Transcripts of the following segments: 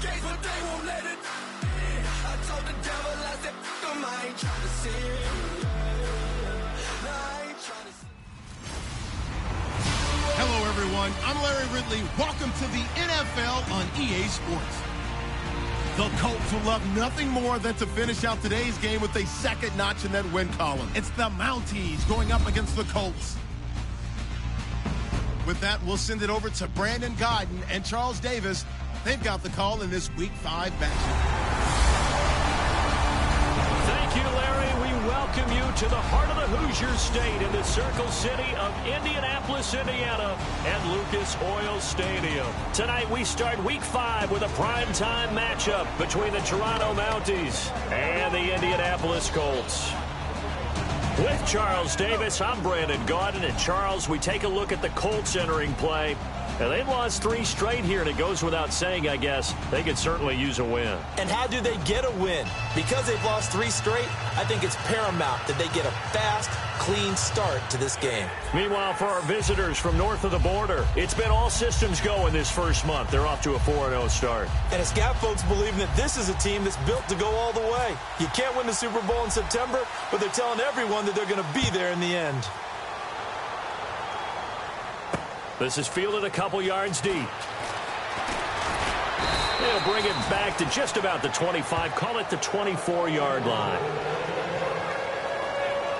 gates, but they won't let it in. I told the devil, I said, them, I ain't trying to sin. No, I ain't trying to sin. Hello, everyone. I'm Larry Ridley. Welcome to the NFL on EA Sports. The Colts will love nothing more than to finish out today's game with a second notch in that win column. It's the Mounties going up against the Colts. With that, we'll send it over to Brandon Godden and Charles Davis. They've got the call in this Week 5 matchup. Thank you, Larry. We welcome you to the heart of the Hoosier State in the Circle City of Indianapolis, Indiana, at Lucas Oil Stadium. Tonight, we start Week 5 with a primetime matchup between the Toronto Mounties and the Indianapolis Colts. With Charles Davis, I'm Brandon Gaudin. And Charles, we take a look at the Colts entering play. And they've lost 3 straight here, and it goes without saying, I guess, they could certainly use a win. And how do they get a win? Because they've lost 3 straight, I think it's paramount that they get a fast, clean start to this game. Meanwhile, for our visitors from north of the border, it's been all systems go in this first month. They're off to a 4-0 start. And it's got folks believing that this is a team that's built to go all the way. You can't win the Super Bowl in September, but they're telling everyone that they're going to be there in the end. This is fielded a couple yards deep. They'll bring it back to just about the 25. Call it the 24-yard line.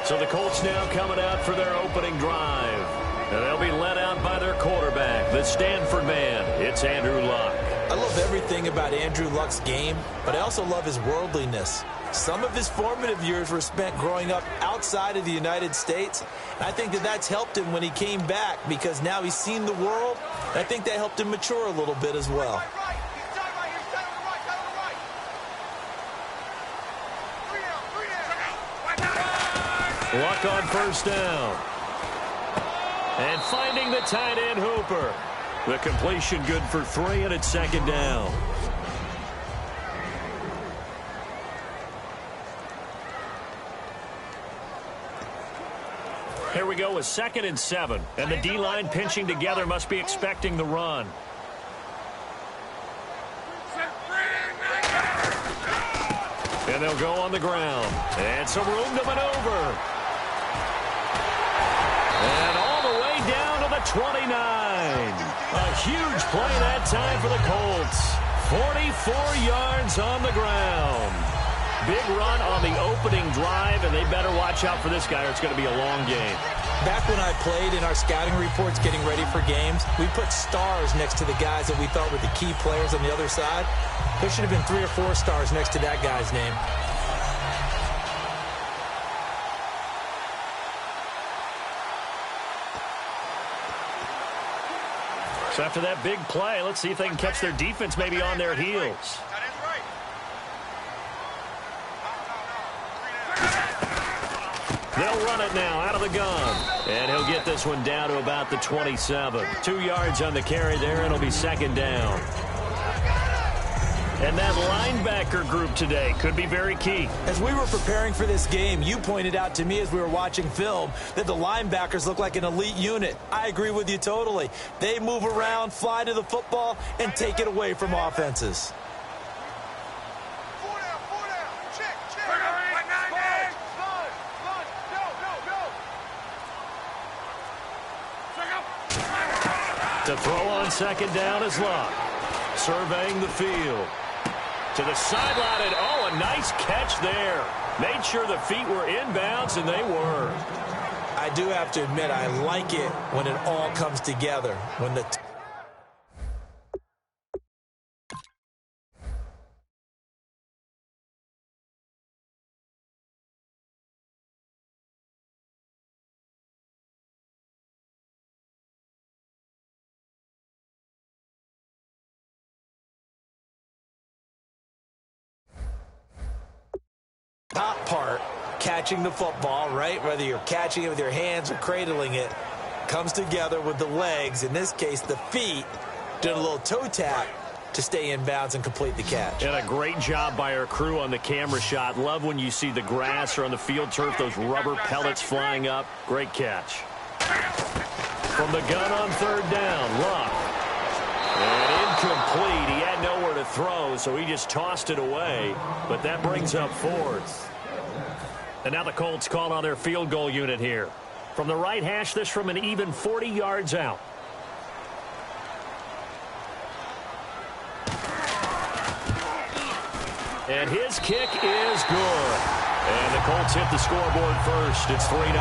So the Colts now coming out for their opening drive. And they'll be led out by their quarterback, the Stanford man. It's Andrew Luck. I love everything about Andrew Luck's game, but I also love his worldliness. Some of his formative years were spent growing up outside of the United States. And I think that that's helped him when he came back because now he's seen the world. And I think that helped him mature a little bit as well. Luck on first down. And finding the tight end Hooper. The completion good for 3, and it's second down. Here we go with 2nd and 7. And the D-line pinching together must be expecting the run. And they'll go on the ground. And some room to maneuver. And all the way down to the 29. A huge play that time for the Colts. 44 yards on the ground. Big run on the opening drive, and they better watch out for this guy or it's going to be a long game. Back when I played in our scouting reports getting ready for games, we put stars next to the guys that we thought were the key players on the other side. There should have been 3 or 4 stars next to that guy's name. So after that big play, let's see if they can catch their defense maybe on their heels. They'll run it now out of the gun. And he'll get this one down to about the 27. 2 yards on the carry there, and it'll be second down. And that linebacker group today could be very key. As we were preparing for this game, you pointed out to me as we were watching film that the linebackers look like an elite unit. I agree with you totally. They move around, fly to the football, and take it away from offenses. To throw on second down is Luck. Surveying the field. To the sideline, and oh, a nice catch there. Made sure the feet were inbounds, and they were. I do have to admit, I like it when it all comes together. When the top part, catching the football, right? Whether you're catching it with your hands or cradling it, comes together with the legs, in this case the feet, doing a little toe tap to stay in bounds and complete the catch. And a great job by our crew on the camera shot. Love when you see the grass or on the field turf, those rubber pellets flying up. Great catch. From the gun on third down, Luck. And incomplete. He had nowhere to throw, so he just tossed it away. But that brings up fourth. And now the Colts call on their field goal unit here. From the right hash, this from an even 40 yards out. And his kick is good. And the Colts hit the scoreboard first. It's 3-0.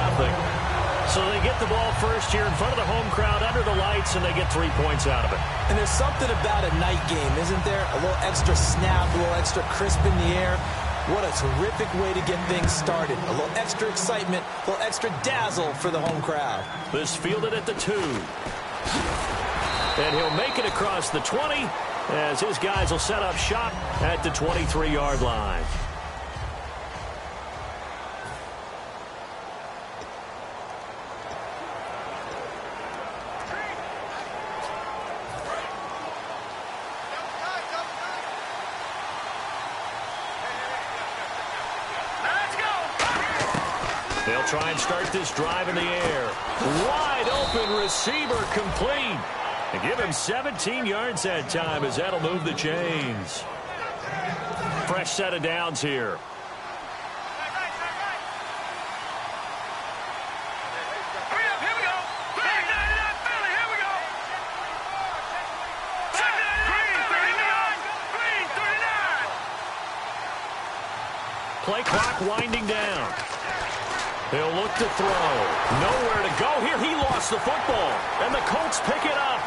So they get the ball first here in front of the home crowd under the lights, and they get 3 points out of it. And there's something about a night game, isn't there? A little extra snap, a little extra crisp in the air. What a terrific way to get things started. A little extra excitement, a little extra dazzle for the home crowd. This fielded at the 2. And he'll make it across the 20 as his guys will set up shop at the 23-yard line. They'll try and start this drive in the air. Wide open receiver complete. And give him 17 yards that time as that'll move the chains. Fresh set of downs here. Play clock winding down. He'll look to throw. Nowhere to go here. He lost the football. And the Colts pick it up.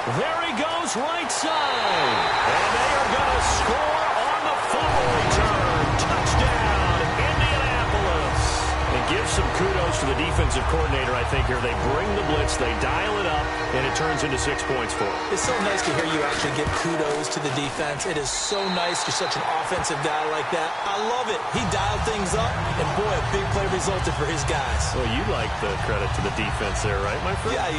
There he goes, right side. And they are going to score on the fumble return. Touchdown, Indianapolis. And give some kudos to the defensive coordinator, I think, here. They bring the blitz, they dial it up, and it turns into 6 points for them. It's so nice to hear you actually give kudos to the defense. It is so nice. You're such an offensive guy like that. I love it. He dialed things up, and boy, a big play resulted for his guys. Well, you like the credit to the defense there, right, my friend? Yeah,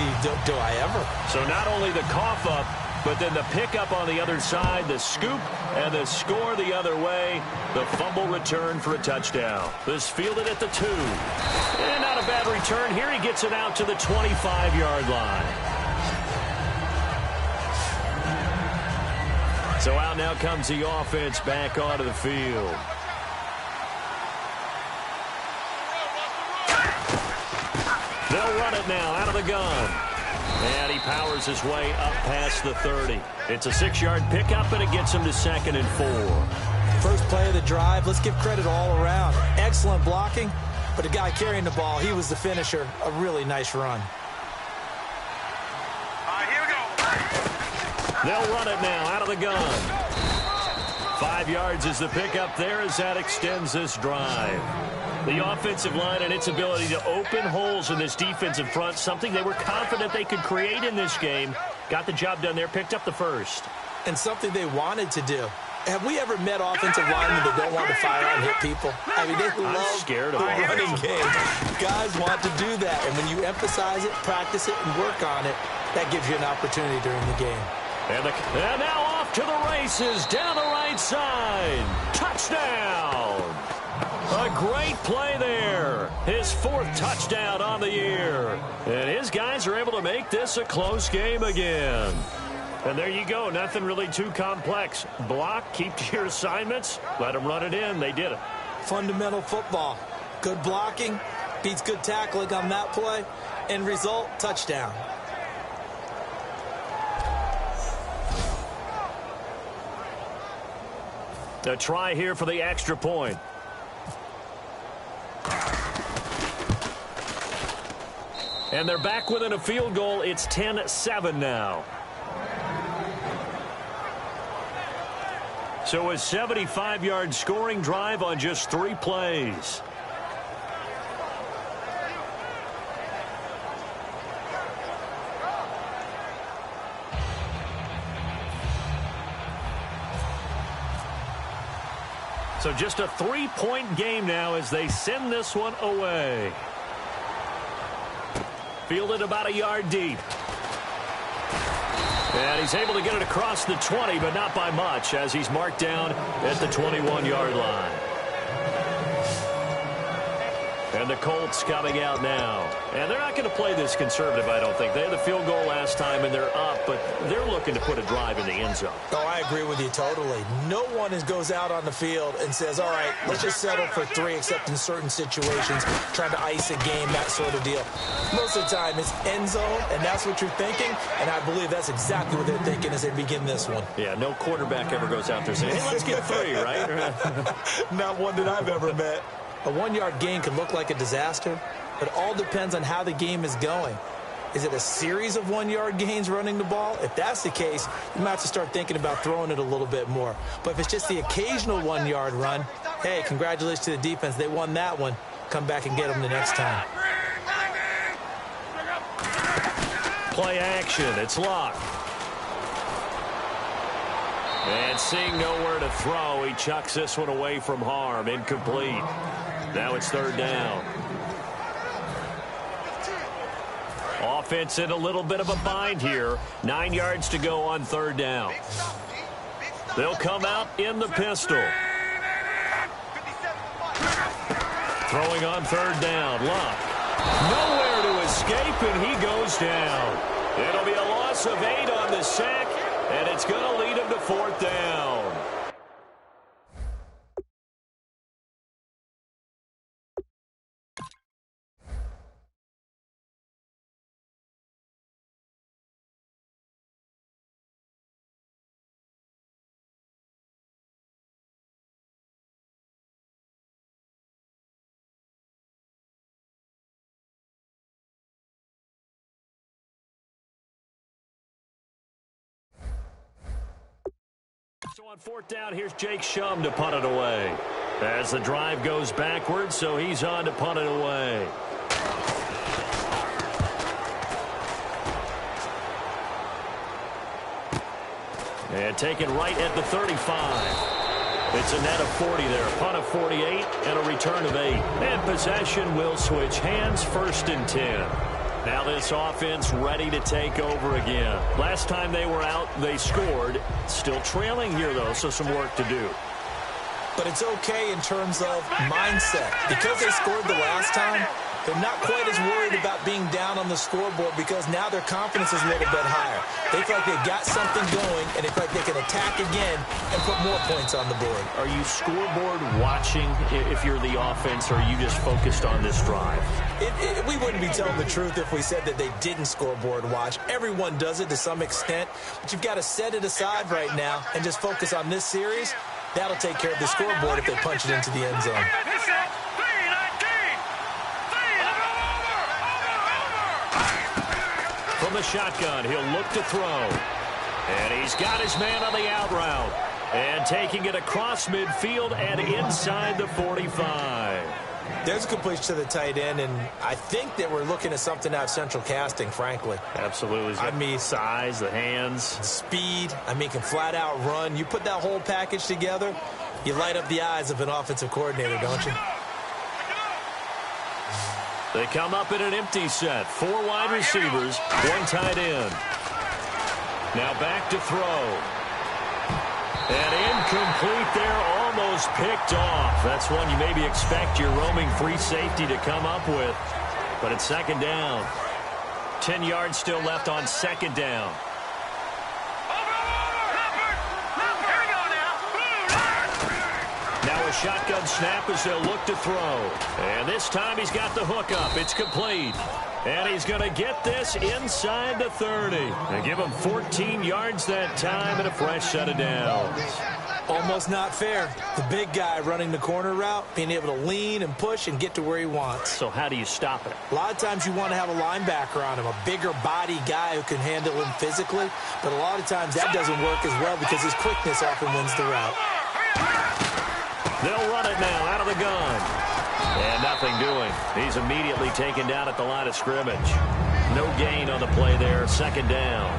do I ever. So not only the cough up, but then the pickup on the other side, the scoop, and the score the other way. The fumble return for a touchdown. This fielded at the 2. And not a bad return here. He gets it out to the 25-yard line. So out now comes the offense back onto the field. They'll run it now out of the gun. And he powers his way up past the 30. It's a 6-yard pickup, and it gets him to 2nd and 4. First play of the drive, let's give credit all around. Excellent blocking, but the guy carrying the ball, he was the finisher. A really nice run. Here we go. They'll run it now out of the gun. 5 yards is the pickup there as that extends this drive. The offensive line and its ability to open holes in this defensive front, something they were confident they could create in this game. Got the job done there, picked up the first. And something they wanted to do. Have we ever met offensive linemen that don't want to fire and hit people? I mean, they love the running game. Guys want to do that, and when you emphasize it, practice it, and work on it, that gives you an opportunity during the game. And now off to the races down the right side. Touchdown! A great play there. His 4th touchdown on the year. And his guys are able to make this a close game again. And there you go. Nothing really too complex. Block, keep to your assignments, let them run it in. They did it. Fundamental football. Good blocking, beats good tackling on that play. End result, touchdown. A try here for the extra point. And they're back within a field goal. It's 10-7 now. So a 75-yard scoring drive on just 3 plays. So just a 3-point game now as they send this one away. Fielded about a yard deep. And he's able to get it across the 20, but not by much as he's marked down at the 21-yard line. And the Colts coming out now. And they're not going to play this conservative, I don't think. They had the field goal last time, and they're up, but they're looking to put a drive in the end zone. Oh, I agree with you totally. No one goes out on the field and says, all right, let's just settle for 3, except in certain situations, trying to ice a game, that sort of deal. Most of the time, it's end zone, and that's what you're thinking, and I believe that's exactly what they're thinking as they begin this one. Yeah, no quarterback ever goes out there saying, hey, let's get 3, right? Not one that I've ever met. A 1-yard gain can look like a disaster, but it all depends on how the game is going. Is it a series of 1-yard gains running the ball? If that's the case, you might have to start thinking about throwing it a little bit more. But if it's just the occasional 1-yard run, hey, congratulations to the defense. They won that one. Come back and get them the next time. Play action. It's locked. And seeing nowhere to throw, he chucks this one away from harm. Incomplete. Now it's 3rd down. Offense in a little bit of a bind here. 9 yards to go on 3rd down. They'll come out in the pistol. Throwing on 3rd down. Luck. Nowhere to escape, and he goes down. It'll be a loss of 8 on the sack, and it's going to lead him to 4th down. So on 4th down, here's Jake Shum to punt it away. As the drive goes backwards, so he's on to punt it away. And taken right at the 35. It's a net of 40 there. Punt of 48 and a return of 8. And possession will switch hands, 1st and 10. Now this offense ready to take over again. Last time they were out, they scored. Still trailing here, though, so some work to do. But it's okay in terms of mindset. Because they scored the last time, they're not quite as worried about being down on the scoreboard because now their confidence is a little bit higher. They feel like they've got something going, and they feel like they can attack again and put more points on the board. Are you scoreboard watching if you're the offense, or are you just focused on this drive? We wouldn't be telling the truth if we said that they didn't scoreboard watch. Everyone does it to some extent, but you've got to set it aside right now and just focus on this series. That'll take care of the scoreboard if they punch it into the end zone. From the shotgun, he'll look to throw. And he's got his man on the out route. And taking it across midfield and inside the 45. There's a completion to the tight end, and I think that we're looking at something out of central casting, frankly. Absolutely. I mean, size, the hands. Speed. I mean, can flat out run. You put that whole package together, you light up the eyes of an offensive coordinator, don't you? They come up in an empty set. 4 wide receivers, 1 tight end. Now back to throw. And incomplete there, almost picked off. That's one you maybe expect your roaming free safety to come up with. But it's 2nd down. 10 yards still left on 2nd down. Now a shotgun snap as they'll look to throw. And this time he's got the hook up. It's complete. And he's going to get this inside the 30. They give him 14 yards that time and a fresh set of downs. Almost not fair. The big guy running the corner route, being able to lean and push and get to where he wants. So how do you stop it? A lot of times you want to have a linebacker on him, a bigger body guy who can handle him physically. But a lot of times that doesn't work as well because his quickness often wins the route. They'll run it now out of the gun. And nothing doing. He's immediately taken down at the line of scrimmage. No gain on the play there. 2nd down.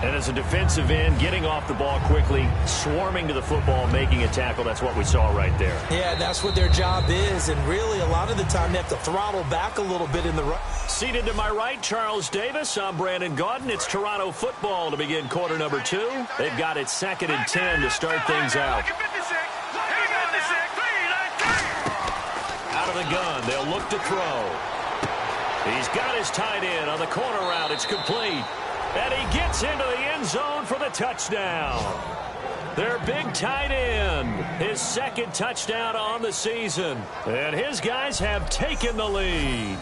And as a defensive end, getting off the ball quickly, swarming to the football, making a tackle, that's what we saw right there. Yeah, that's what their job is. And really, a lot of the time, they have to throttle back a little bit in the run. Seated to my right, Charles Davis. I'm Brandon Gaudin. It's Toronto football to begin quarter number 2. They've got it 2nd and 10 to start things out. Out of the gun, they'll look to throw. He's got his tight end on the corner route. It's complete. And he gets into the end zone for the touchdown. Their big tight end, his second touchdown on the season. And his guys have taken the lead.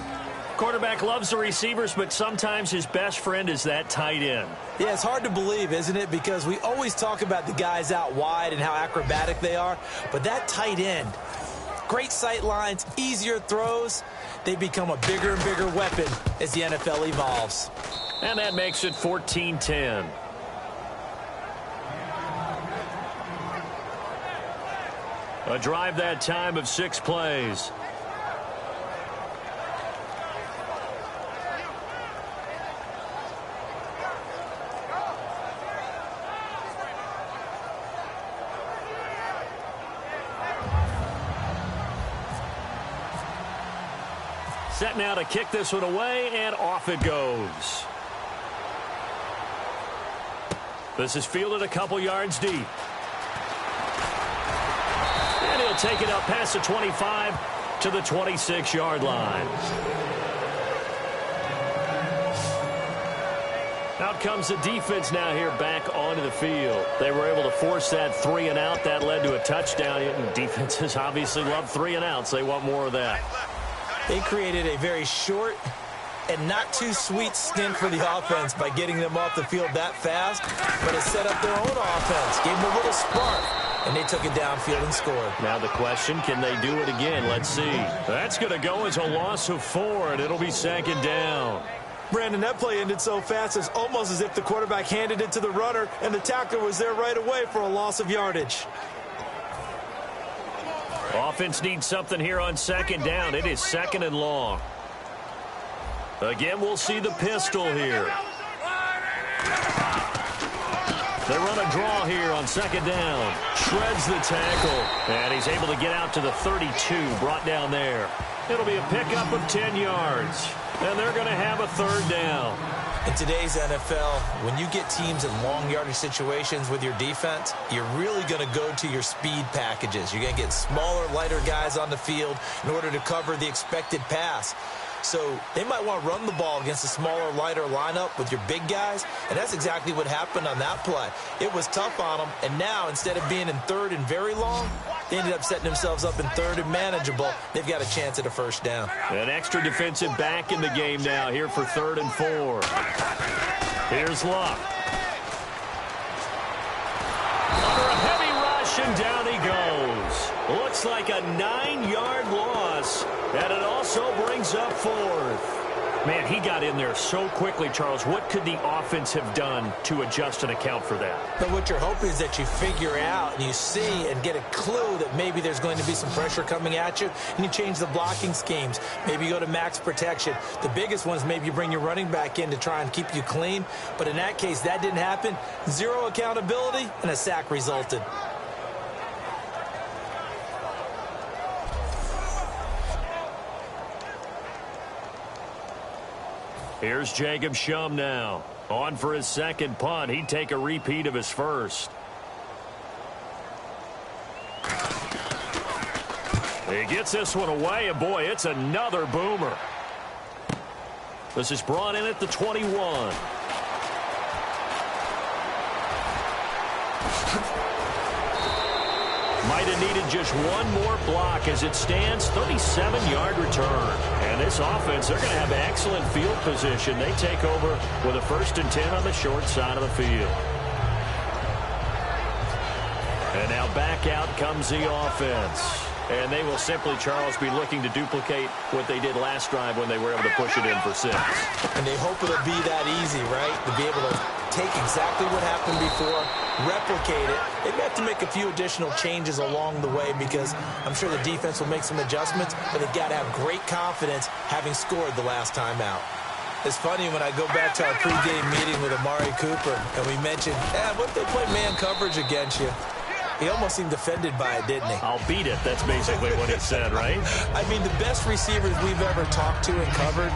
Quarterback loves the receivers, but sometimes his best friend is that tight end. Yeah, it's hard to believe, isn't it? Because we always talk about the guys out wide and how acrobatic they are. But that tight end, great sight lines, easier throws. They become a bigger and bigger weapon as the NFL evolves. And that makes it 14-10. A drive that time of 6 plays. Set now to kick this one away, and off it goes. This is fielded a couple yards deep. And he'll take it up past the 25 to the 26-yard line. Out comes the defense now here back onto the field. They were able to force that 3-and-out. That led to a touchdown. And defenses obviously love 3-and-outs. They want more of that. They created a very short and not too sweet stint for the offense by getting them off the field that fast, but it set up their own offense, gave them a little spark, and they took it downfield and scored. Now the question, can they do it again? Let's see. That's going to go as a loss of 4, and it'll be 2nd down. Brandon, that play ended so fast, it's almost as if the quarterback handed it to the runner, and the tackler was there right away for a loss of yardage. Offense needs something here on 2nd down. It is 2nd and long. Again, we'll see the pistol here. They run a draw here on 2nd down. Shreds the tackle. And he's able to get out to the 32, brought down there. It'll be a pickup of 10 yards. And they're going to have a 3rd down. In today's NFL, when you get teams in long yardage situations with your defense, you're really going to go to your speed packages. You're going to get smaller, lighter guys on the field in order to cover the expected pass. So they might want to run the ball against a smaller, lighter lineup with your big guys, and that's exactly what happened on that play. It was tough on them, and now instead of being in 3rd and very long, they ended up setting themselves up in 3rd and manageable. They've got a chance at a 1st down. An extra defensive back in the game now here for 3rd and 4. Here's Luck. Under a heavy rush, and down he goes. Looks like a 9-yard loss, and it also brings up 4th. Man, he got in there so quickly, Charles. What could the offense have done to adjust and account for that? But what you're hoping is that you figure out and you see and get a clue that maybe there's going to be some pressure coming at you, and you change the blocking schemes. Maybe you go to max protection. The biggest one is maybe you bring your running back in to try and keep you clean. But in that case, that didn't happen. 0 accountability, and a sack resulted. Here's Jacob Shum now. On for his 2nd punt. He'd take a repeat of his 1st. He gets this one away, and boy, it's another boomer. This is brought in at the 21. Might have needed just one more block. As it stands, 37-yard return. And this offense, they're going to have excellent field position. They take over with a 1st and 10 on the short side of the field. And now back out comes the offense. And they will simply, Charles, be looking to duplicate what they did last drive when they were able to push it in for 6. And they hope it'll be that easy, right? To be able to take exactly what happened before, replicate it. They may have to make a few additional changes along the way because I'm sure the defense will make some adjustments, but they've got to have great confidence having scored the last time out. It's funny when I go back to our pregame meeting with Amari Cooper and we mentioned, what if they play man coverage against you? He almost seemed offended by it, didn't he? I'll beat it. That's basically what he said, right? I mean, the best receivers we've ever talked to and covered,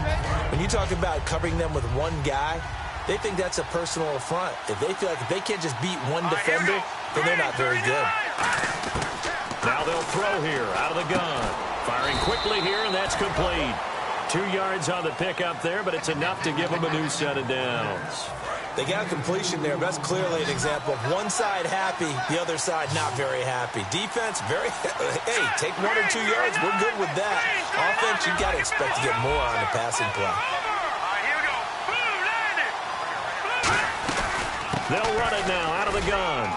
when you talk about covering them with one guy, they think that's a personal affront. If they feel like if they can't just beat one defender, then they're not very good. Now they'll throw here out of the gun. Firing quickly here, and that's complete. 2 yards on the pickup there, but it's enough to give them a new set of downs. They got a completion there. That's clearly an example of one side happy, the other side not very happy. Defense, hey, take 1 or 2 yards. We're good with that. Offense, you got to expect to get more on the passing play. They'll run it now out of the gun.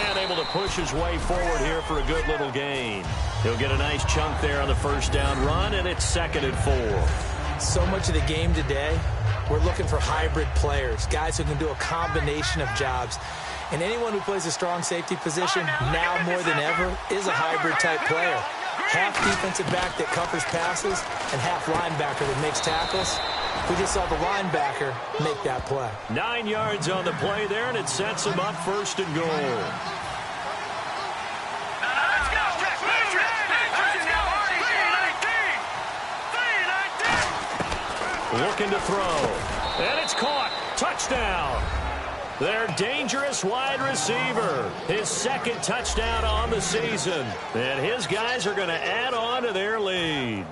And able to push his way forward here for a good little gain. He'll get a nice chunk there on the first down run, and it's 2nd and 4. So much of the game today, we're looking for hybrid players, guys who can do a combination of jobs. And anyone who plays a strong safety position, now more than ever, is a hybrid-type player. Half defensive back that covers passes and half linebacker that makes tackles. We just saw the linebacker make that play. 9 yards on the play there, and it sets him up 1st and goal. Looking to throw. And it's caught. Touchdown. Their dangerous wide receiver. His 2nd touchdown on the season. And his guys are going to add on to their lead.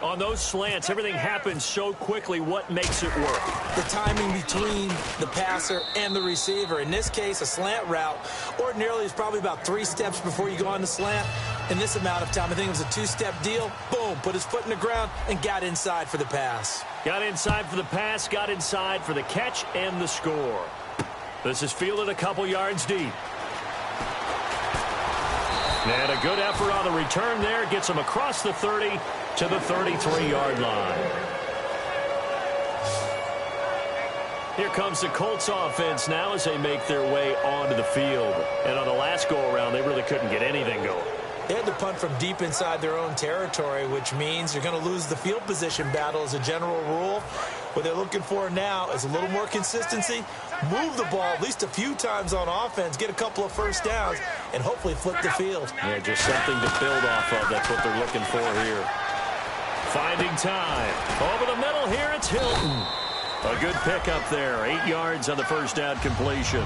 On those slants, everything happens so quickly. What makes it work? The timing between the passer and the receiver. In this case, a slant route ordinarily is probably about 3 steps before you go on the slant. In this amount of time, I think it was a 2-step deal. Boom, put his foot in the ground and got inside for the pass. Got inside for the pass, got inside for the catch and the score. This is fielded a couple yards deep. And a good effort on the return there. Gets him across the 30 to the 33-yard line. Here comes the Colts offense now as they make their way onto the field. And on the last go-around, they really couldn't get anything going. They had to punt from deep inside their own territory, which means you're going to lose the field position battle as a general rule. What they're looking for now is a little more consistency, move the ball at least a few times on offense, get a couple of first downs, and hopefully flip the field. Yeah, just something to build off of. That's what they're looking for here. Finding time. Over the middle here, it's Hilton. A good pickup there. 8 yards on the first down completion.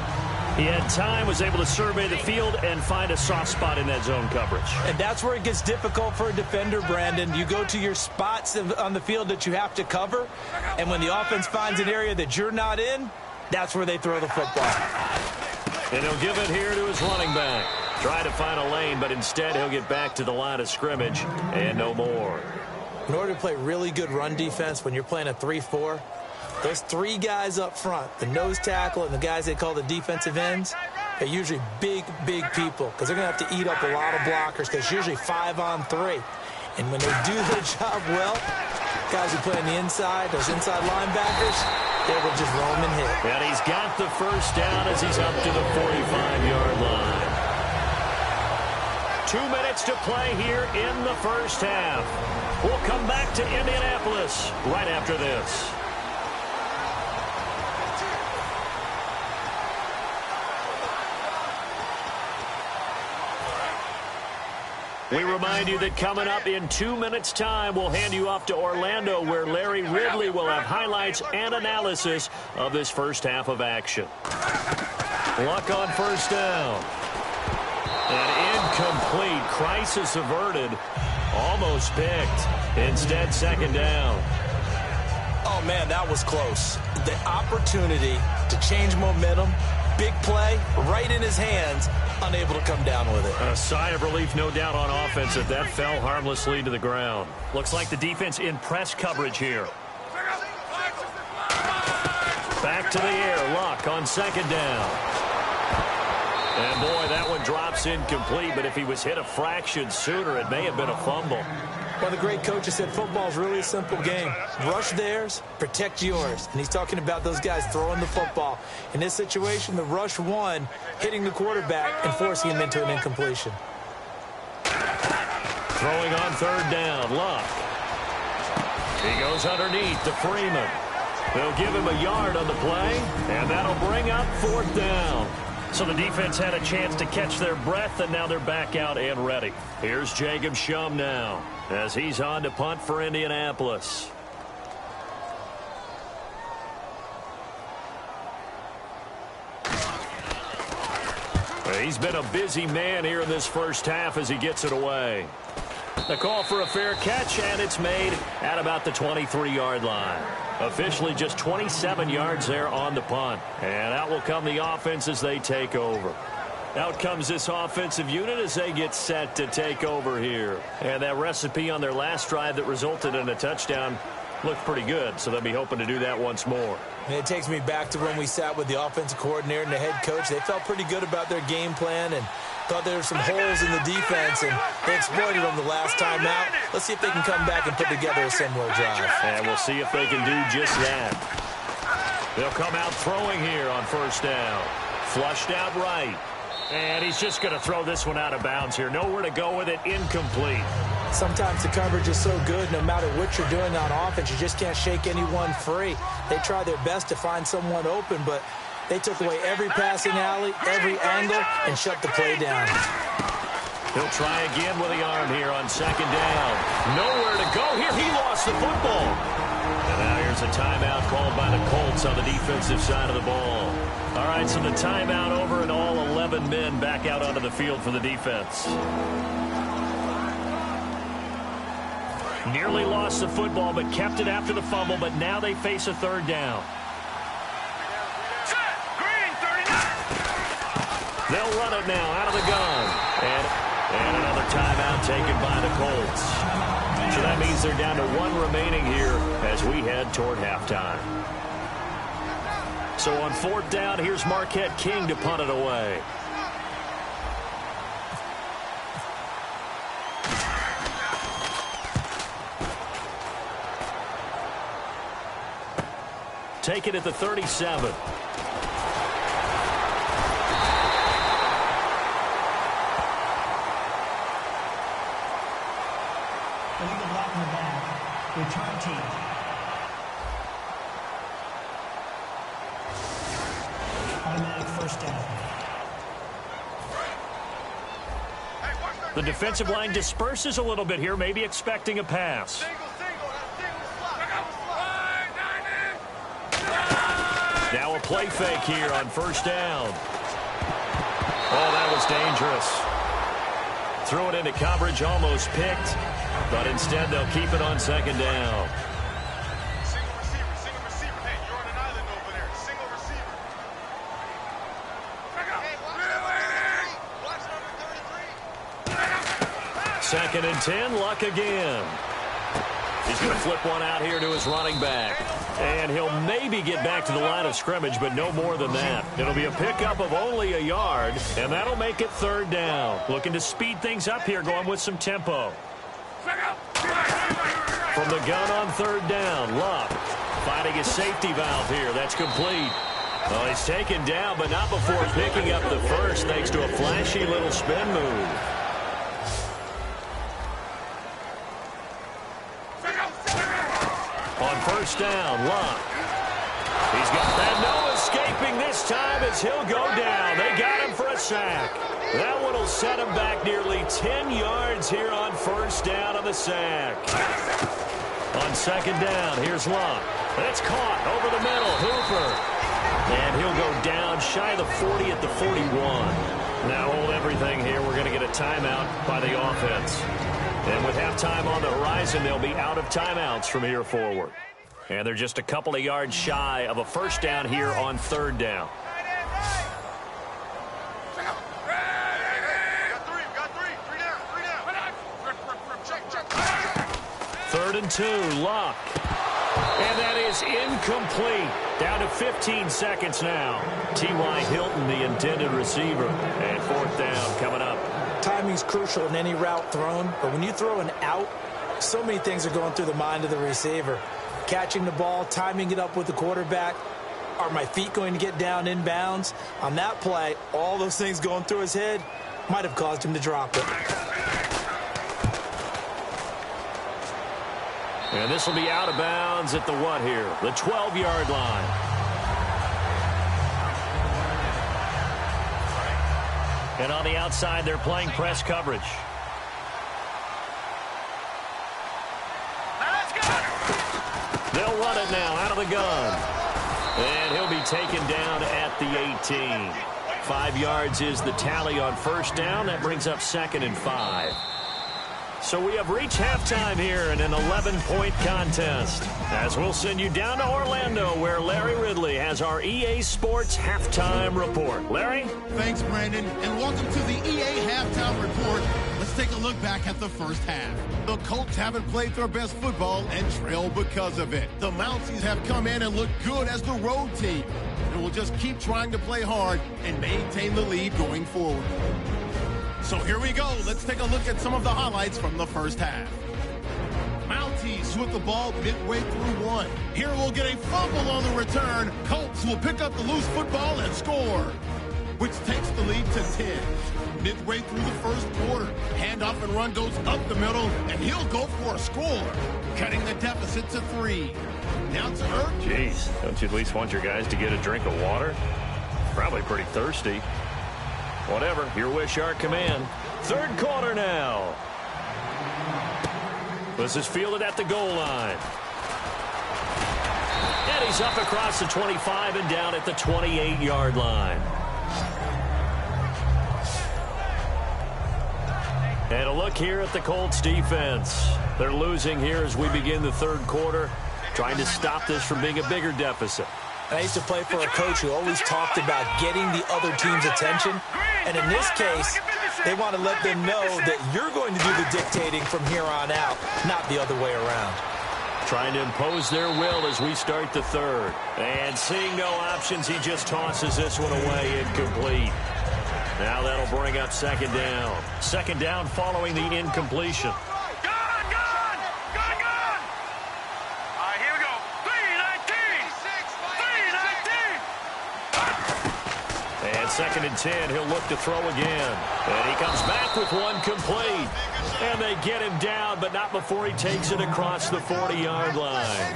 He had time, was able to survey the field and find a soft spot in that zone coverage. And that's where it gets difficult for a defender, Brandon. You go to your spots on the field that you have to cover, and when the offense finds an area that you're not in, that's where they throw the football. And he'll give it here to his running back. Try to find a lane, but instead he'll get back to the line of scrimmage and no more. In order to play really good run defense when you're playing a 3-4, those 3 guys up front, the nose tackle and the guys they call the defensive ends, are usually big, big people because they're going to have to eat up a lot of blockers because it's usually 5 on 3. And when they do their job well, guys who play on the inside, those inside linebackers, they will just roam and hit. And he's got the first down as he's up to the 45-yard line. 2 minutes to play here in the first half. We'll come back to Indianapolis right after this. We remind you that coming up in 2 minutes' time, we'll hand you off to Orlando, where Larry Ridley will have highlights and analysis of this first half of action. Luck on first down. An incomplete. Crisis averted. Almost picked. Instead, 2nd down. Oh, man, that was close. The opportunity to change momentum, big play, right in his hands, unable to come down with it. A sigh of relief, no doubt, on offense if that fell harmlessly to the ground. Looks like the defense in press coverage here. Back to the air. Luck on 2nd down. And, boy, that one drops incomplete, but if he was hit a fraction sooner, it may have been a fumble. Well, the great coach has said football is really a simple game. Rush theirs, protect yours. And he's talking about those guys throwing the football. In this situation, the rush one, hitting the quarterback and forcing him into an incompletion. Throwing on 3rd down, Luck. He goes underneath to Freeman. They'll give him a yard on the play, and that'll bring up 4th down. So the defense had a chance to catch their breath, and now they're back out and ready. Here's Jacob Shum now as he's on to punt for Indianapolis. He's been a busy man here in this first half as he gets it away. The call for a fair catch, and it's made at about the 23-yard line. Officially just 27 yards there on the punt. And out will come the offense as they take over. Out comes this offensive unit as they get set to take over here. And that recipe on their last drive that resulted in a touchdown looked pretty good, so they'll be hoping to do that once more. And it takes me back to when we sat with the offensive coordinator and the head coach. They felt pretty good about their game plan and thought there were some holes in the defense, and they exploited them the last time out. Let's see if they can come back and put together a similar drive. And we'll see if they can do just that. They'll come out throwing here on first down. Flushed out right. And he's just going to throw this one out of bounds here. Nowhere to go with it. Incomplete. Sometimes the coverage is so good, no matter what you're doing on offense, you just can't shake anyone free. They try their best to find someone open, but they took away every passing alley, every angle, and shut the play down. He'll try again with the arm here on second down. Nowhere to go here. He lost the football. And now here's a timeout called by the Colts on the defensive side of the ball. All right, so the timeout over and all 11 men back out onto the field for the defense. Nearly lost the football, but kept it after the fumble, but now they face a third down. They'll run it now out of the gun. And another timeout taken by the Colts. So that means they're down to one remaining here as we head toward halftime. So on fourth down, here's Marquette King to punt it away. Take it at the 37. Illegal block in the back. Return team. Automatic first down. The defensive line disperses a little bit here, maybe expecting a pass. Now a play fake here on first down. Oh, that was dangerous. Threw it into coverage, almost picked, but instead they'll keep it on second down. Single receiver. Hey, you're on an island over there. Single receiver. Watch number 33. Second and 10, Luck again. He's going to flip one out here to his running back. And he'll maybe get back to the line of scrimmage, but no more than that. It'll be a pickup of only a yard, and that'll make it third down. Looking to speed things up here, going with some tempo. From the gun on third down, Luck finding his safety valve here. That's complete. Well, he's taken down, but not before picking up the first, thanks to a flashy little spin move. On first down, Luck. He's got that. No escaping this time as he'll go down. They got him for a sack. That one will set him back nearly 10 yards here on first down on the sack. On second down, here's Luck. That's caught over the middle. Hooper. And he'll go down shy of the 40 at the 41. Now hold everything here. We're going to get a timeout by the offense. And with halftime on the horizon, they'll be out of timeouts from here forward. And they're just a couple of yards shy of a first down here on third down. Third and 2, Luck. And that is incomplete. Down to 15 seconds now. T.Y. Hilton, the intended receiver. And fourth down coming up. Timing's crucial in any route thrown, but when you throw an out, so many things are going through the mind of the receiver. Catching the ball, timing it up with the quarterback. Are my feet going to get down inbounds? On that play, all those things going through his head might have caused him to drop it. And this will be out of bounds at the what here? The 12-yard line. And on the outside, they're playing press coverage. They'll run it now out of the gun. And he'll be taken down at the 18. 5 yards is the tally on first down. That brings up second and 5. So we have reached halftime here in an 11-point contest. As we'll send you down to Orlando, where Larry Ridley has our EA Sports Halftime Report. Larry? Thanks, Brandon, and welcome to the EA Halftime Report. Let's take a look back at the first half. The Colts haven't played their best football and trail because of it. The Mounties have come in and looked good as the road team, and will just keep trying to play hard and maintain the lead going forward. So here we go. Let's take a look at some of the highlights from the first half. Mounties with the ball midway through one. Here we'll get a fumble on the return. Colts will pick up the loose football and score, which takes the lead to 10. Midway through the first quarter, handoff and run goes up the middle, and he'll go for a score, cutting the deficit to 3. Now to Earth. Jeez, don't you at least want your guys to get a drink of water? Probably pretty thirsty. Whatever, your wish, our command. Third quarter now. This is fielded at the goal line. And he's up across the 25 and down at the 28-yard line. And a look here at the Colts defense. They're losing here as we begin the third quarter, trying to stop this from being a bigger deficit. I used to play for a coach who always talked about getting the other team's attention. And in this case, they want to let them know that you're going to do the dictating from here on out, not the other way around. Trying to impose their will as we start the third. And seeing no options, he just tosses this one away, incomplete. Now that'll bring up second down. Second down following the incompletion. Second and 10, he'll look to throw again. And he comes back with one complete. And they get him down, but not before he takes it across the 40-yard line.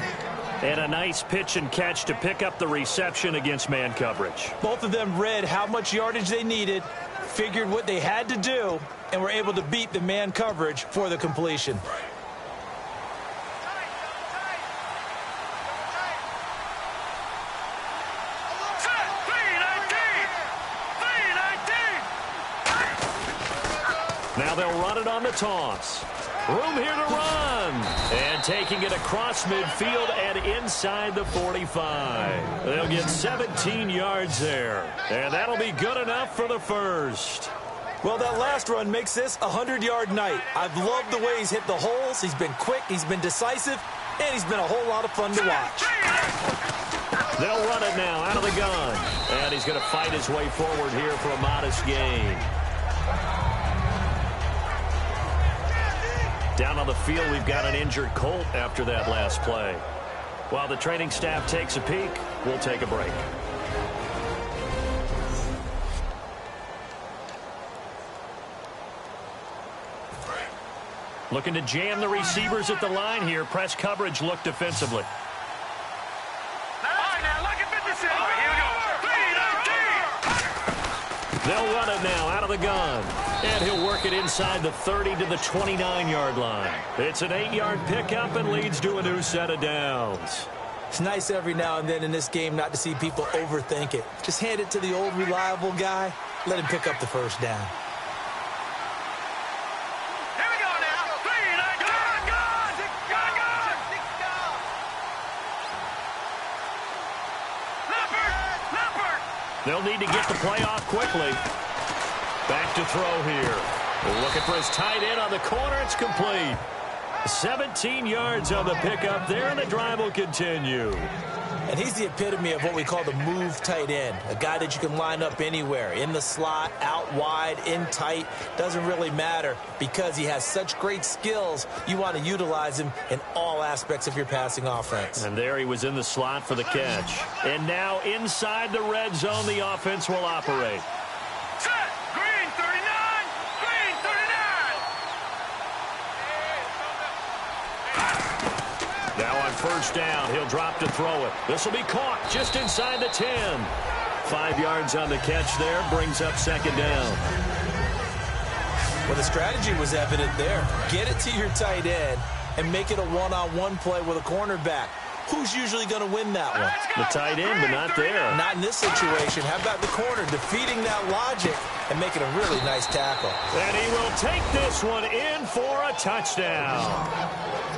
And a nice pitch and catch to pick up the reception against man coverage. Both of them read how much yardage they needed, figured what they had to do, and were able to beat the man coverage for the completion. Now they'll run it on the toss. Room here to run. And taking it across midfield and inside the 45. They'll get 17 yards there. And that'll be good enough for the first. Well, that last run makes this a 100-yard night. I've loved the way he's hit the holes. He's been quick, he's been decisive, and he's been a whole lot of fun to watch. They'll run it now out of the gun. And he's going to fight his way forward here for a modest gain. Down on the field, we've got an injured Colt after that last play. While the training staff takes a peek, we'll take a break. Looking to jam the receivers at the line here. Press coverage look defensively. They'll run it now out of the gun. And he'll work it inside the 30 to the 29-yard line. It's an 8-yard pickup and leads to a new set of downs. It's nice every now and then in this game not to see people overthink it. Just hand it to the old reliable guy. Let him pick up the first down. Here we go now. They'll need to get the play off quickly. Back to throw here. Looking for his tight end on the corner. It's complete. 17 yards on the pickup there, and the drive will continue. And he's the epitome of what we call the move tight end. A guy that you can line up anywhere. In the slot, out wide, in tight. Doesn't really matter because he has such great skills. You want to utilize him in all aspects of your passing offense. And there he was in the slot for the catch. And now inside the red zone, the offense will operate. Set. Green 39. Green 39. Now on first down, he'll drop to throw it. This will be caught just inside the 10. 5 yards on the catch there, brings up second down. Well, the strategy was evident there. Get it to your tight end and make it a one-on-one play with a cornerback. who's usually going to win that one? The tight end, but not there. Not in this situation. How about the corner defeating that logic and making a really nice tackle? And he will take this one in for a touchdown.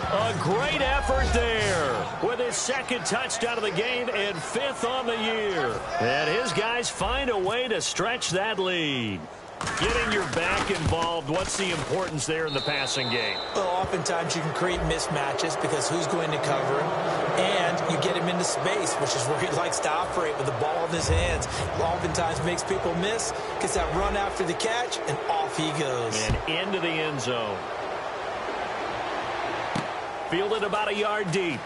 A great effort there with his second touchdown of the game and 5th on the year. And his guys find a way to stretch that lead. Getting your back involved, what's the importance there in the passing game? Well, oftentimes you can create mismatches because who's going to cover him, and you get him into space, which is where he likes to operate with the ball in his hands. Oftentimes makes people miss, gets that run after the catch, and off he goes. And into the end zone. Fielded about a yard deep.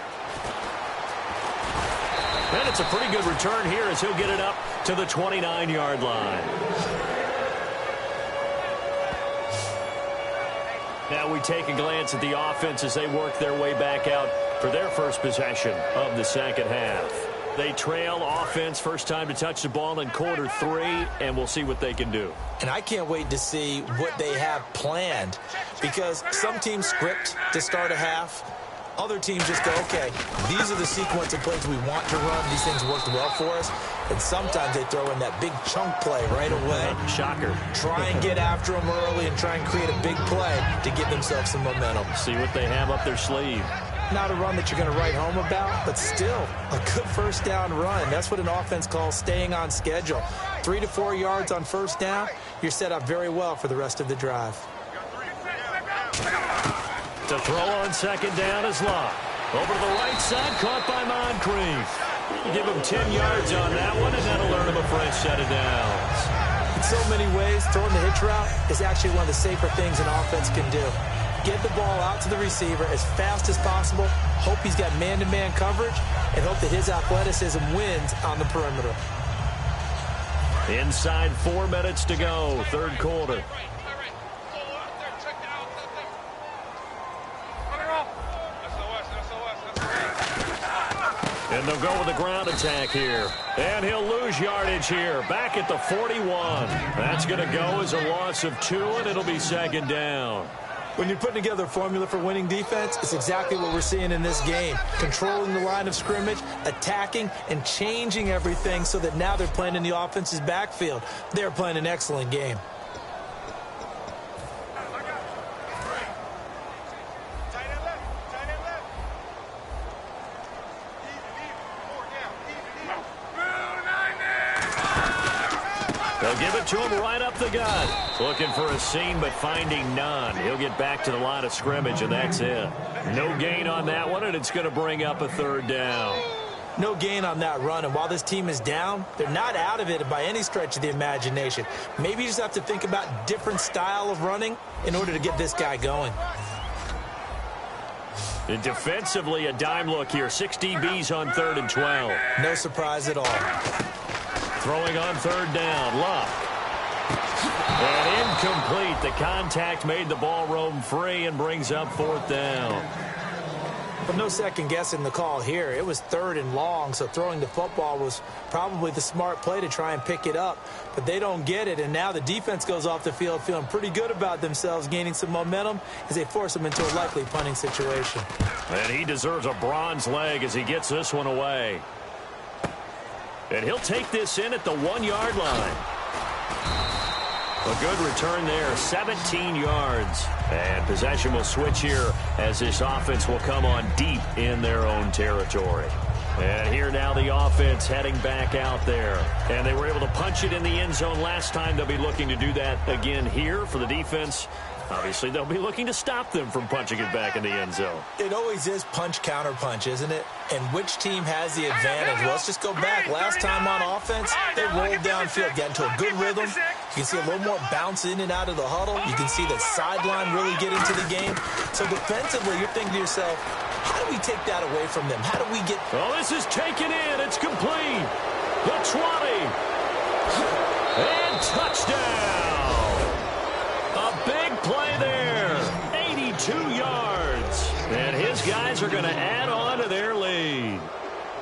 And it's a pretty good return here as he'll get it up to the 29-yard line. Now we take a glance at the offense as they work their way back out for their first possession of the second half. They trail offense, first time to touch the ball in quarter 3, and we'll see what they can do. And I can't wait to see what they have planned, because some teams script to start a half. Other teams just go, okay, these are the sequence of plays we want to run. These things worked well for us. And sometimes they throw in that big chunk play right away. Shocker. Try and get after them early and try and create a big play to give themselves some momentum. See what they have up their sleeve. Not a run that you're going to write home about, but still a good first down run. That's what an offense calls staying on schedule. 3 to 4 yards on first down, you're set up very well for the rest of the drive. To throw on second down is Locke. Over to the right side, caught by Moncrief. Give him 10 yards on that one, and that'll earn him a fresh set of downs. In so many ways, throwing the hitch route is actually one of the safer things an offense can do. Get the ball out to the receiver as fast as possible, hope he's got man-to-man coverage, and hope that his athleticism wins on the perimeter. Inside 4 minutes to go, third quarter. And they'll go with the ground attack here. And he'll lose yardage here. Back at the 41. That's going to go as a loss of 2, and it'll be second down. When you're putting together a formula for winning defense, it's exactly what we're seeing in this game. Controlling the line of scrimmage, attacking, and changing everything so that now they're playing in the offense's backfield. They're playing an excellent game. They'll give it to him right up the gut. Looking for a seam, but finding none. He'll get back to the line of scrimmage, and that's it. No gain on that one, and it's going to bring up a third down. No gain on that run, and while this team is down, they're not out of it by any stretch of the imagination. Maybe you just have to think about different style of running in order to get this guy going. And defensively, a dime look here. 6 DBs on 3rd and 12. No surprise at all. Throwing on third down, Luck. And incomplete. The contact made the ball roam free and brings up 4th down. But no second guessing the call here. It was 3rd and long, so throwing the football was probably the smart play to try and pick it up. But they don't get it, and now the defense goes off the field feeling pretty good about themselves, gaining some momentum as they force them into a likely punting situation. And he deserves a bronze leg as he gets this one away. And he'll take this in at the 1-yard line. A good return there, 17 yards. And possession will switch here as this offense will come on deep in their own territory. And here now the offense heading back out there. And they were able to punch it in the end zone last time. They'll be looking to do that again here for the defense. Obviously, they'll be looking to stop them from punching it back in the end zone. It always is punch-counter-punch, isn't it? And which team has the advantage? Well, let's just go back. Last time on offense, they rolled downfield, got into a good rhythm. You can see a little more bounce in and out of the huddle. You can see the sideline really get into the game. So defensively, you're thinking to yourself, how do we take that away from them? How do we get... Oh, this is taken in. It's complete. The 20. And touchdown. A big play there. 82 yards. And his guys are going to add on to their lead.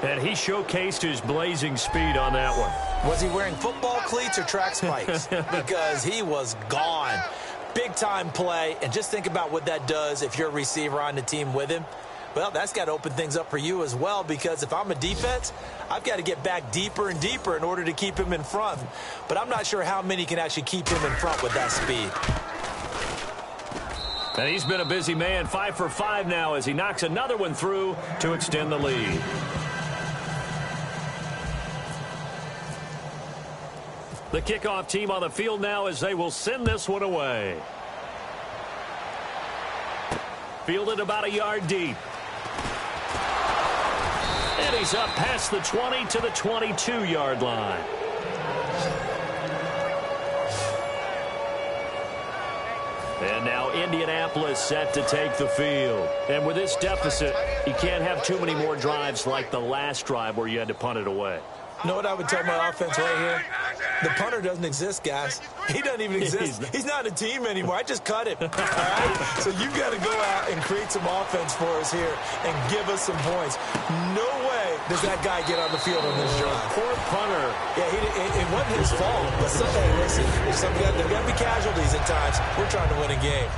And he showcased his blazing speed on that one. Was he wearing football cleats or track spikes? Because he was gone. Big-time play. And just think about what that does if you're a receiver on the team with him. Well, that's got to open things up for you as well, because if I'm a defense, I've got to get back deeper and deeper in order to keep him in front. But I'm not sure how many can actually keep him in front with that speed. And he's been a busy man, 5 for 5 now as he knocks another one through to extend the lead. The kickoff team on the field now as they will send this one away. Fielded about a yard deep. And he's up past the 20 to the 22-yard line. And now Indianapolis set to take the field. And with this deficit, you can't have too many more drives like the last drive where you had to punt it away. You know what I would tell my offense right here? The punter doesn't exist, guys. He doesn't even exist. He's not a team anymore. I just cut him. All right? So you've got to go out and create some offense for us here and give us some points. No way does that guy get on the field on this drive. Poor punter. Yeah, it wasn't his fault. But hey, listen, there got to be casualties at times. We're trying to win a game.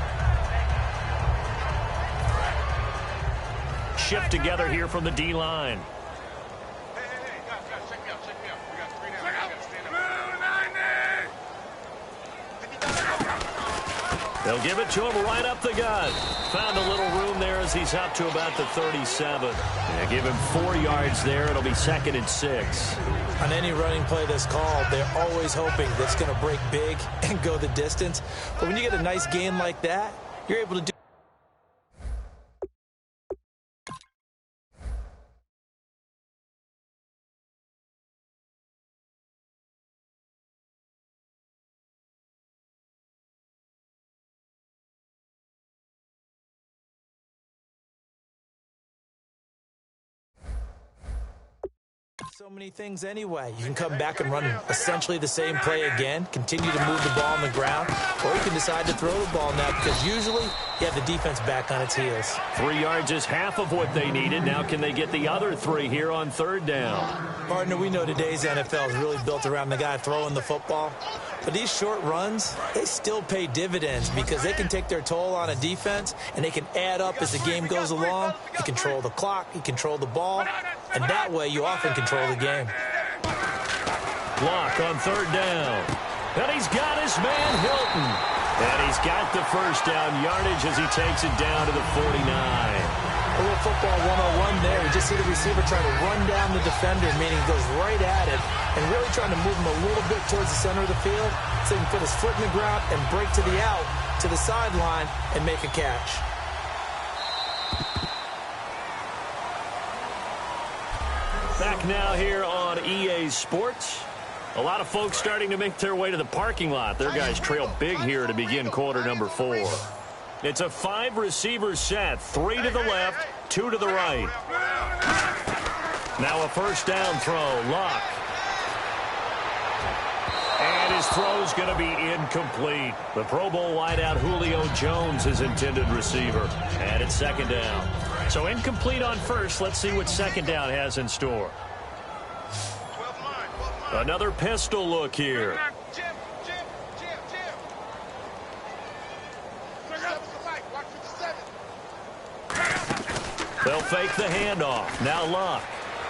Shift together here from the D-line. They'll give it to him right up the gut. Found a little room there as he's up to about the 37. Yeah, give him 4 yards there. It'll be 2nd and 6. On any running play that's called, they're always hoping that it's going to break big and go the distance. But when you get a nice gain like that, you're able to do. So many things anyway. You can come back and run essentially the same play again, continue to move the ball on the ground, or you can decide to throw the ball now because usually you have the defense back on its heels. 3 yards is half of what they needed. Now can they get the other 3 here on 3rd down? Partner, we know today's NFL is really built around the guy throwing the football. But these short runs, they still pay dividends because they can take their toll on a defense and they can add up as the game goes along. You control the clock, you control the ball, and that way you often control the game. Block on 3rd down. And he's got his man Hilton. And he's got the first down yardage as he takes it down to the 49. A little football 101 there. You just see the receiver try to run down the defender, meaning goes right at it, and really trying to move him a little bit towards the center of the field so he can put his foot in the ground and break to the out, to the sideline, and make a catch. Back now here on EA Sports. A lot of folks starting to make their way to the parking lot. Their guys trail big here to begin quarter number 4. It's a 5-receiver set. 3 to the left, 2 to the right. Now a first down throw. Luck. And his throw's going to be incomplete. The Pro Bowl wideout Julio Jones is intended receiver. And it's 2nd down. So incomplete on first. Let's see what 2nd down has in store. Another pistol look here. They'll fake the handoff. Now Luck.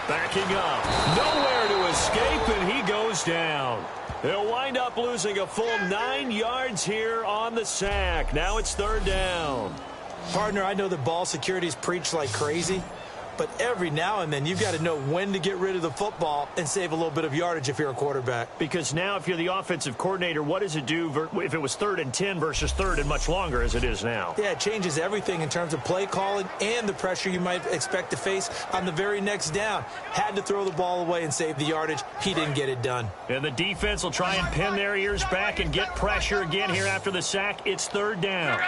Backing up. Nowhere to escape, and he goes down. They'll wind up losing a full 9 yards here on the sack. Now it's 3rd down. Partner, I know that ball security is preached like crazy, but every now and then you've got to know when to get rid of the football and save a little bit of yardage if you're a quarterback. Because now if you're the offensive coordinator, what does it do if it was 3rd and 10 versus 3rd and much longer as it is now? Yeah, it changes everything in terms of play calling and the pressure you might expect to face on the very next down. Had to throw the ball away and save the yardage. He didn't get it done. And the defense will try and pin their ears back and get pressure again here after the sack. It's 3rd down.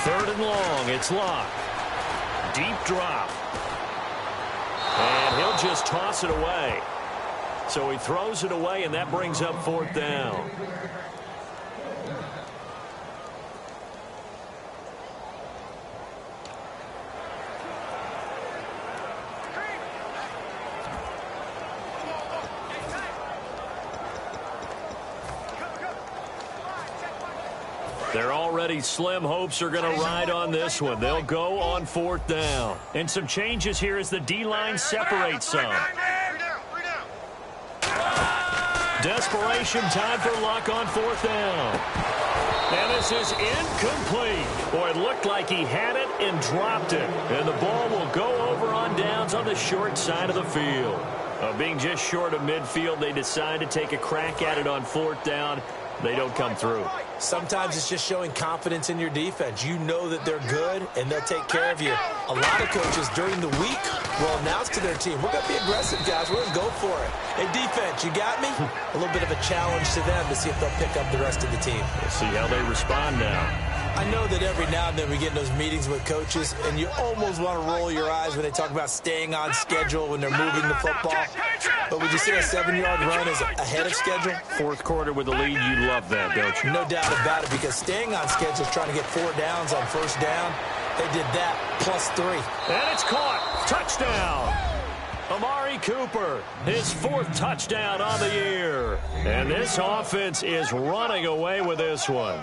3rd and long. It's Luck. Deep drop. And he'll just toss it away. So he throws it away, and that brings up 4th down. Their already slim hopes are going to ride on this one. They'll go on 4th down. And some changes here as the D-line separates some. Desperation time for Luck on 4th down. And this is incomplete. Boy, it looked like he had it and dropped it. And the ball will go over on downs on the short side of the field. Being just short of midfield, they decide to take a crack at it on 4th down. They don't come through. Sometimes it's just showing confidence in your defense. You know that they're good, and they'll take care of you. A lot of coaches during the week will announce to their team, we're going to be aggressive, guys. We're going to go for it. Hey, defense, you got me? A little bit of a challenge to them to see if they'll pick up the rest of the team. We'll see how they respond now. I know that every now and then we get in those meetings with coaches, and you almost want to roll your eyes when they talk about staying on schedule when they're moving the football. But would you say a 7-yard run is ahead of schedule? 4th quarter with the lead, you love that, don't you? No doubt about it, because staying on schedule is trying to get 4 downs on 1st down. They did that plus 3. And it's caught. Touchdown. Amari Cooper, his 4th touchdown on the year. And this offense is running away with this one.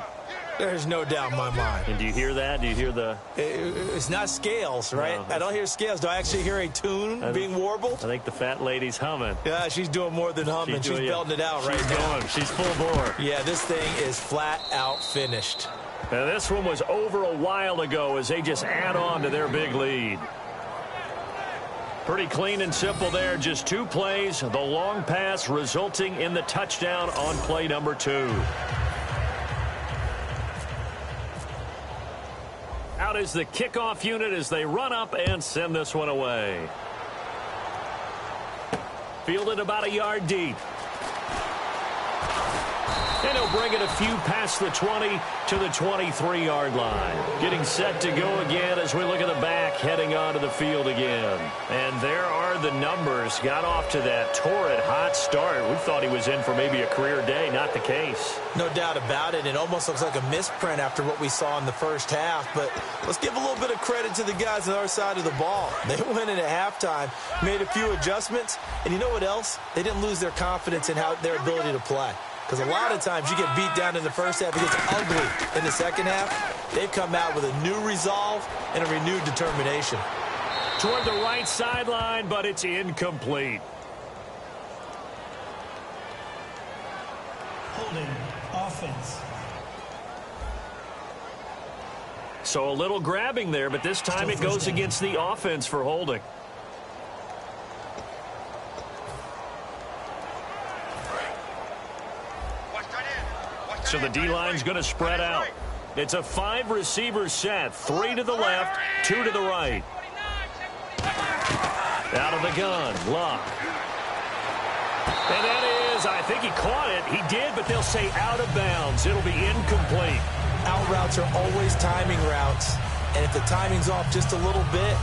There's no doubt in my mind. And do you hear that? Do you hear the... It's not scales, right? No, I don't hear scales. Do I actually hear a tune being warbled? I think the fat lady's humming. Yeah, she's doing more than humming. She's belting it out right now. She's full bore. Yeah, this thing is flat out finished. And this one was over a while ago as they just add on to their big lead. Pretty clean and simple there. Just 2 plays. The long pass resulting in the touchdown on play number 2. Out is the kickoff unit as they run up and send this one away. Fielded about a yard deep. And he'll bring it a few past the 20 to the 23-yard line. Getting set to go again as we look at the back, heading onto the field again. And there are the numbers. Got off to that torrid hot start. We thought he was in for maybe a career day. Not the case. No doubt about it. It almost looks like a misprint after what we saw in the first half. But let's give a little bit of credit to the guys on our side of the ball. They went in at halftime, made a few adjustments. And you know what else? They didn't lose their confidence in their ability to play. Because a lot of times you get beat down in the first half, it gets ugly in the second half. They've come out with a new resolve and a renewed determination. Toward the right sideline, but it's incomplete. Holding offense. So a little grabbing there, but this time it goes against the offense for holding. So the D-line's going to spread out. It's a 5-receiver set. 3 to the left, 2 to the right. Out of the gun, Luck. And that is, I think he caught it. He did, but they'll say out of bounds. It'll be incomplete. Out routes are always timing routes. And if the timing's off just a little bit,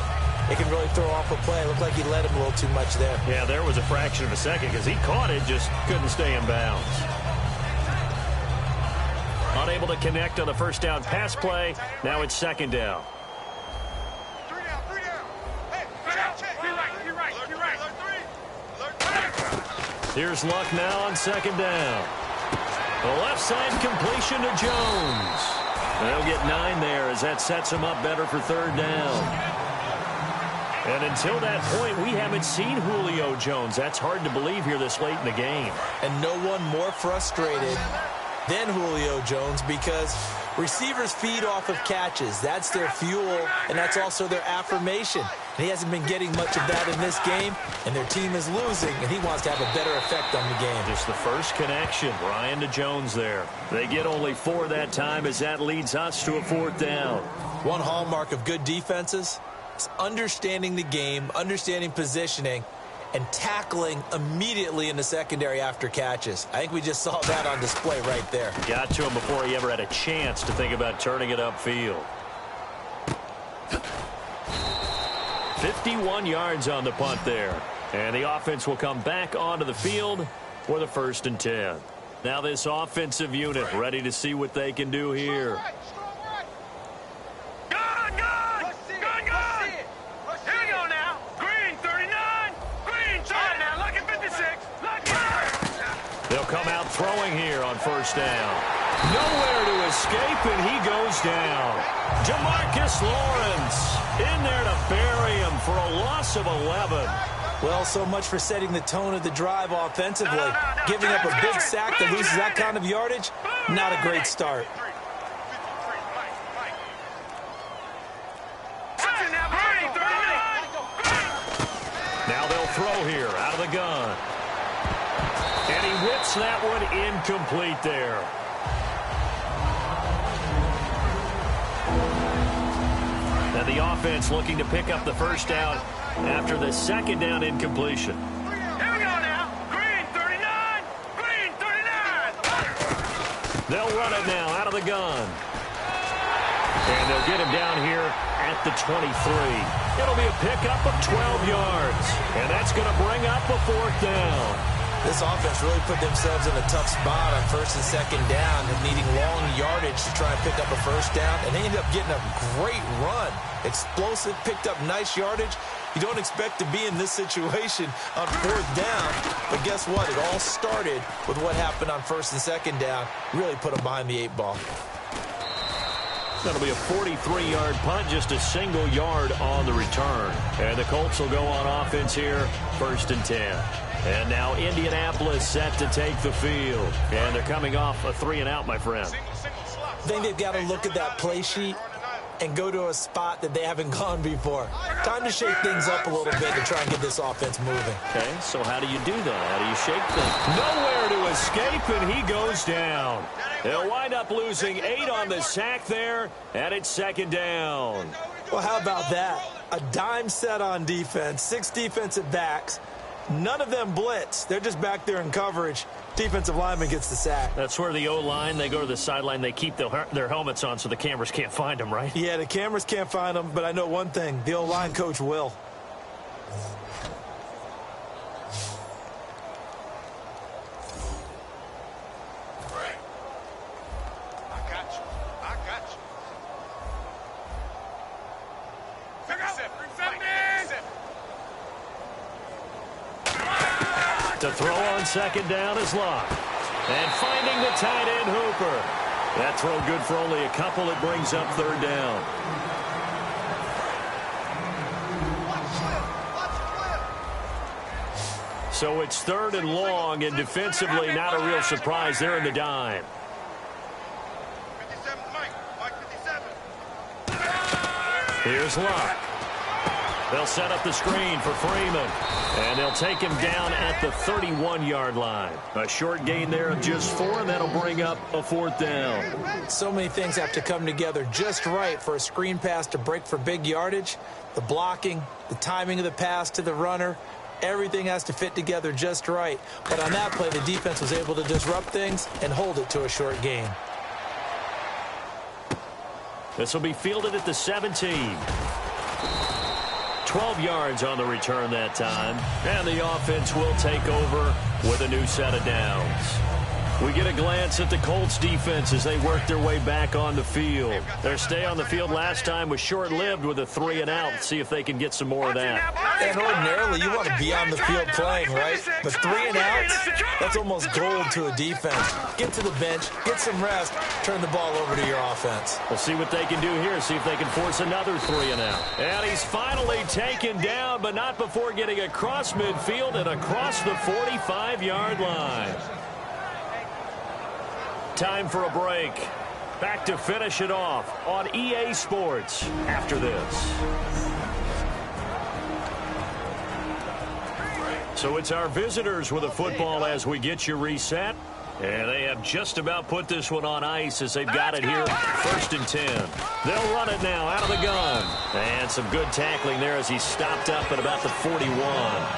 it can really throw off a play. It looked like he led him a little too much there. Yeah, there was a fraction of a second because he caught it, just couldn't stay in bounds. Unable to connect on the first down pass play. Now it's 2nd down. 3 down, 3 down. Hey, you're right. Here's Luck now on 2nd down. The left side completion to Jones. They'll get 9 there as that sets him up better for 3rd down. And until that point, we haven't seen Julio Jones. That's hard to believe here this late in the game. And no one more frustrated than Julio Jones, because receivers feed off of catches. That's their fuel, and that's also their affirmation. And he hasn't been getting much of that in this game, and their team is losing, and he wants to have a better effect on the game. Just the first connection, Ryan to Jones there. They get only 4 that time as that leads us to a 4th down. One hallmark of good defenses is understanding the game, understanding positioning, and tackling immediately in the secondary after catches. I think we just saw that on display right there. Got to him before he ever had a chance to think about turning it upfield. 51 yards on the punt there. And the offense will come back onto the field for the 1st and 10. Now this offensive unit ready to see what they can do here. They'll come out throwing here on 1st down. Nowhere to escape, and he goes down. Jamarcus Lawrence in there to bury him for a loss of 11. Well, so much for setting the tone of the drive offensively. Giving up a big sack that loses that kind of yardage, not a great start. Now they'll throw here out of the gun. And he whips that one incomplete there. And the offense looking to pick up the first down after the second down incompletion. Here we go now. Green 39. Green 39. They'll run it now out of the gun. And they'll get him down here at the 23. It'll be a pickup of 12 yards. And that's going to bring up a fourth down. This offense really put themselves in a tough spot on first and second down and needing long yardage to try and pick up a first down. And they ended up getting a great run. Explosive, picked up nice yardage. You don't expect to be in this situation on fourth down. But guess what? It all started with what happened on first and second down. Really put them behind the 8 ball. That'll be a 43-yard punt, just a single yard on the return. And the Colts will go on offense here, 1st and 10. And now Indianapolis set to take the field. And they're coming off a 3-and-out, my friend. I think they've got to look at that play sheet and go to a spot that they haven't gone before. Time to shake things up a little bit to try and get this offense moving. Okay, so how do you do that? How do you shake things? Nowhere to escape, and he goes down. They'll wind up losing 8 on the sack there, and it's 2nd down. Well, how about that? A dime set on defense, 6 defensive backs. None of them blitz. They're just back there in coverage. Defensive lineman gets the sack. That's where the O-line, they go to the sideline, they keep their helmets on so the cameras can't find them, right? Yeah, the cameras can't find them, but I know one thing. The O-line coach will. I got you. I got you. 57. To throw on 2nd down is Locke. And finding the tight end Hooper. That throw good for only a couple. It brings up 3rd down. So it's 3rd and long, and defensively not a real surprise. They're in the dime. 57, Mike 57. Here's Locke. They'll set up the screen for Freeman. And they'll take him down at the 31-yard line. A short gain there of just 4, and that'll bring up a 4th down. So many things have to come together just right for a screen pass to break for big yardage. The blocking, the timing of the pass to the runner, everything has to fit together just right. But on that play, the defense was able to disrupt things and hold it to a short gain. This will be fielded at the 17. 12 yards on the return that time. And the offense will take over with a new set of downs. We get a glance at the Colts defense as they work their way back on the field. Their stay on the field last time was short-lived with a 3-and-out. See if they can get some more of that. And ordinarily, you want to be on the field playing, right? But 3-and-outs, that's almost gold to a defense. Get to the bench, get some rest, turn the ball over to your offense. We'll see what they can do here, see if they can force another 3-and-out. And he's finally taken down, but not before getting across midfield and across the 45-yard line. Time for a break. Back to finish it off on EA Sports after this. So it's our visitors with a football as we get you reset. And they have just about put this one on ice as they've got it here, 1st and 10. They'll run it now out of the gun. And some good tackling there as he stopped up at about the 41.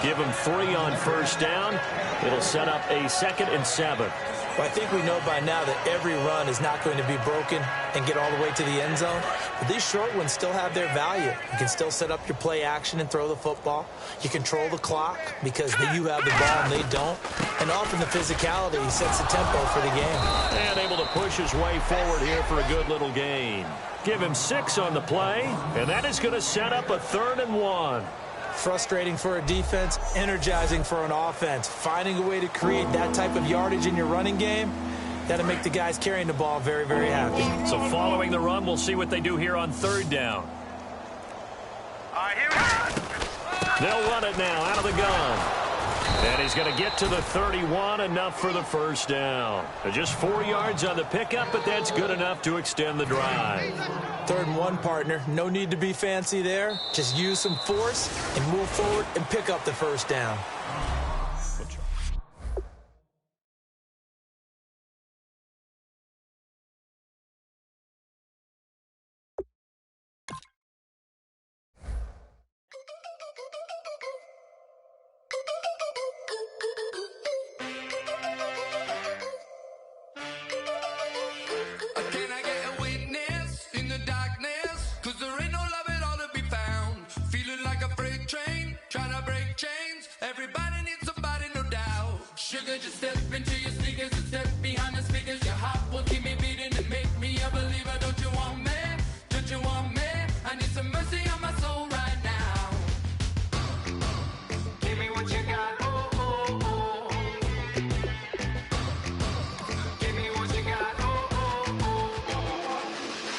Give him 3 on 1st down. It'll set up a 2nd and 7. Well, I think we know by now that every run is not going to be broken and get all the way to the end zone. But these short ones still have their value. You can still set up your play action and throw the football. You control the clock because you have the ball and they don't. And often the physicality sets the tempo for the game. And able to push his way forward here for a good little gain. Give him 6 on the play, and that is going to set up a 3rd and 1. Frustrating for a defense, energizing for an offense. Finding a way to create that type of yardage in your running game, Got to make the guys carrying the ball very, very happy. So following the run, we'll see what they do here on third down. All right, here we go. They'll run it now out of the gun. And he's going to get to the 31, enough for the first down. Just 4 yards on the pickup, but that's good enough to extend the drive. 3rd and 1, partner. No need to be fancy there. Just use some force and move forward and pick up the first down. Can I get a witness in the darkness? 'Cause there ain't no love at all to be found. Feeling like a freight train, trying to break chains. Everybody needs somebody, no doubt. Sugar, just step into your sneakers and step behind the speakers. Your heart will keep me beating and make me a believer. Don't you want me? Don't you want me? I need some mercy on my soul right now. Give me what you got, oh, oh, oh. Give me what you got, oh, oh, oh.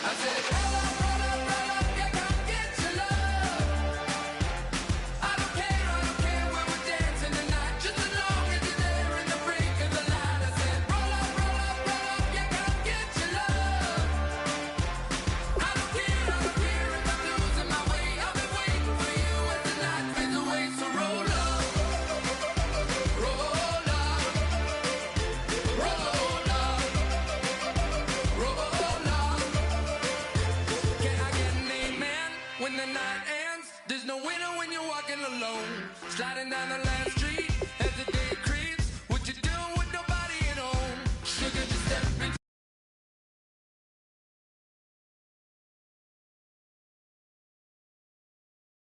I said, roll up, you come get your love. I don't care when we're dancing tonight, just as long as you're there in the break of the light. I said, roll up, you come get your love. I don't care if I'm losing my way. I've been waiting for you as the night fades away. So roll up, roll up, roll up, roll up. Can I get an amen when the night ends? There's no winner when you're walking alone. Sliding down the last street.